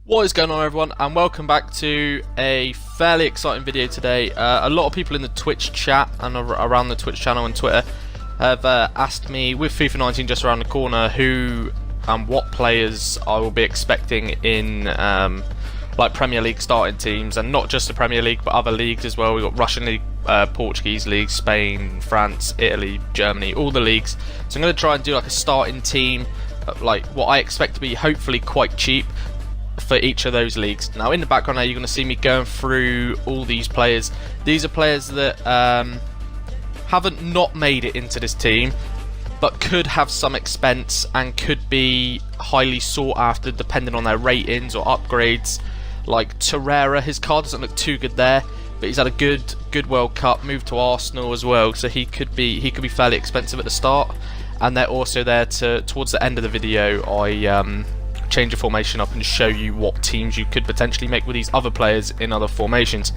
What is going on, everyone, and welcome back to a fairly exciting video today. A lot of people in the Twitch chat and around the Twitch channel and Twitter have asked me, with FIFA 19 just around the corner, who and what players I will be expecting in like Premier League starting teams, and not just the Premier League but other leagues as well. We've got Russian League, Portuguese League, Spain, France, Italy, Germany, all the leagues. So I'm going to try and do like a starting team, like what I expect to be hopefully quite cheap for each of those leagues. Now in the background now you're going to see me going through all these players. These are players that haven't not made it into this team but could have some expense and could be highly sought after depending on their ratings or upgrades. Like Torreira, his card doesn't look too good there, but he's had a good World Cup, moved to Arsenal as well, so he could be fairly expensive at the start. And they're also there towards the end of the video I change the formation up and show you what teams you could potentially make with these other players in other formations.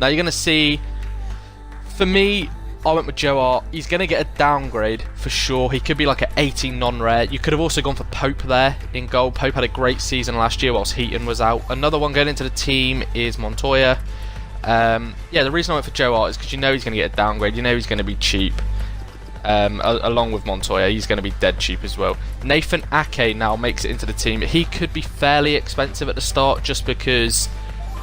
Now you're going to see, for me, I went with Joe Hart. He's going to get a downgrade for sure. He could be like an 18 non-rare. You could have also gone for Pope there in goal. Pope had a great season last year whilst Heaton was out. Another one going into the team is Montoya. Yeah, the reason I went for Joe Hart is because you know he's going to get a downgrade. You know he's going to be cheap. Along with Montoya, he's going to be dead cheap as well. Nathan Ake now makes it into the team. He could be fairly expensive at the start just because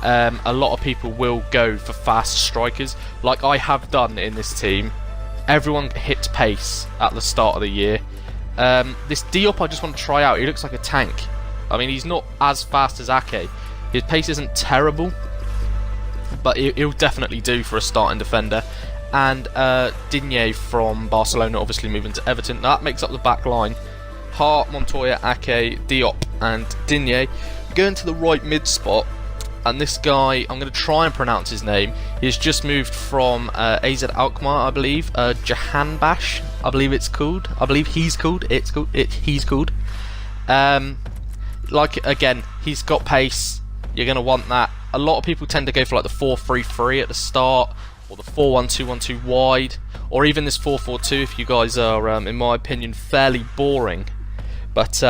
a lot of people will go for fast strikers, like I have done in this team. Everyone hits pace at the start of the year. This Diop I just want to try out. He looks like a tank. I mean, he's not as fast as Ake. His pace isn't terrible, but he'll definitely do for a starting defender. And Digne from Barcelona obviously moving to Everton. That makes up the back line. Hart, Montoya, Ake, Diop and Digne. Going to the right mid spot, and this guy, I'm going to try and pronounce his name. He's just moved from AZ Alkmaar, I believe. Jahanbash, I believe it's called. I believe he's called. He's called. Like, again, he's got pace. You're going to want that. A lot of people tend to go for like the 4-3-3 at the start, or the 4-1-2-1-2 wide, or even this 4-4-2 if you guys are, in my opinion, fairly boring. But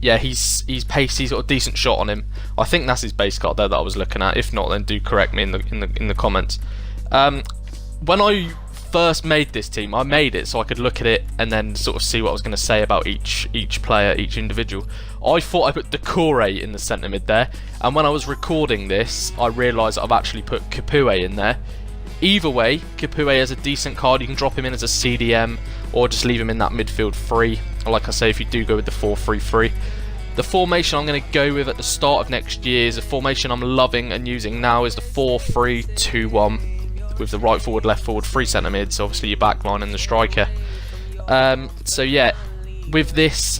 yeah, he's pacey. He's got a decent shot on him. I think that's his base card there that I was looking at. If not, then do correct me in the comments. When I first made this team, I made it so I could look at it and then sort of see what I was going to say about each player, each individual. I thought I put Decore in the centre mid there, and when I was recording this, I realised I've actually put Capoue in there. Either way, Capoue is a decent card. You can drop him in as a CDM or just leave him in that midfield free. Like I say, if you do go with the 4-3-3. The formation I'm going to go with at the start of next year is a formation I'm loving and using now, is the 4-3-2-1 with the right forward, left forward, 3 centre mids, obviously your back line and the striker. So yeah, with this,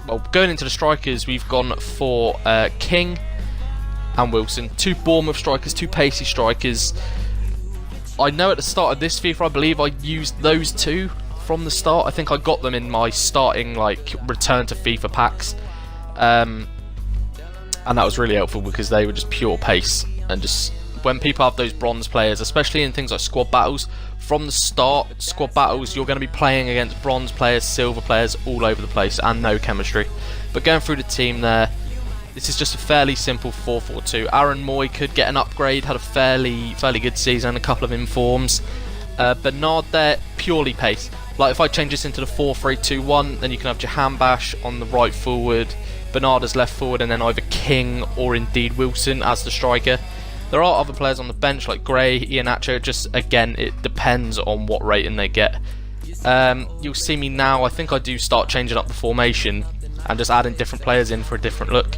well, going into the strikers, we've gone for King and Wilson, 2 Bournemouth strikers, 2 pacey strikers. I know at the start of this FIFA, I believe I used those 2 from the start. I think I got them in my starting like return to FIFA packs, and that was really helpful because they were just pure pace. And just when people have those bronze players, especially in things like squad battles, from the start, squad battles, you're going to be playing against bronze players, silver players all over the place, and no chemistry. But going through the team there, this is just a fairly simple 4-4-2. Aaron Moy could get an upgrade, had a fairly good season, a couple of informs. Bernard there, purely pace. Like if I change this into the 4-3-2-1, then you can have Jahanbash on the right forward, Bernard as left forward, and then either King or indeed Wilson as the striker. There are other players on the bench like Gray, Iheanacho. Just again, it depends on what rating they get. You'll see me now, I think I do start changing up the formation and just adding different players in for a different look.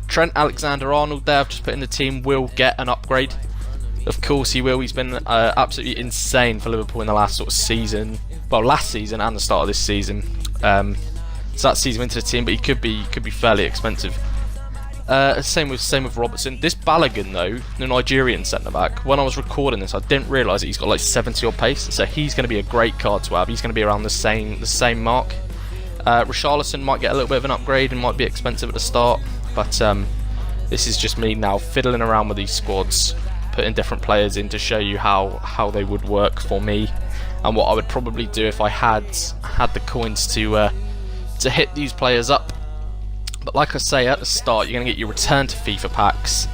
Trent Alexander-Arnold there, I've just put in the team, will get an upgrade. Of course he will. He's been absolutely insane for Liverpool in the last sort of season. Well, last season and the start of this season. So that sees him into the team, but he could be fairly expensive. Same with Robertson. This Balogun though, the Nigerian centre back, when I was recording this, I didn't realise that he's got like 70 odd pace. So he's going to be a great card to have. He's going to be around the same mark. Richarlison might get a little bit of an upgrade and might be expensive at the start, but this is just me now fiddling around with these squads, putting different players in to show you how they would work for me and what I would probably do if I had the coins to hit these players up. But like I say at the start, you're going to get your return to FIFA packs,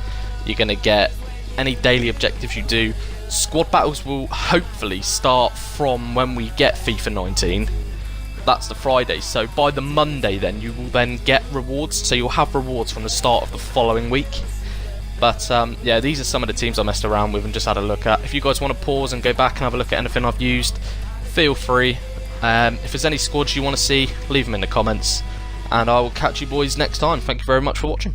you're going to get any daily objectives you do. Squad battles will hopefully start from when we get FIFA 19. That's the Friday, so by the Monday then you will then get rewards, so you'll have rewards from the start of the following week. But yeah, these are some of the teams I messed around with and just had a look at. If you guys want to pause and go back and have a look at anything I've used, feel free. If there's any squads you want to see, leave them in the comments, and I will catch you boys next time. Thank you very much for watching.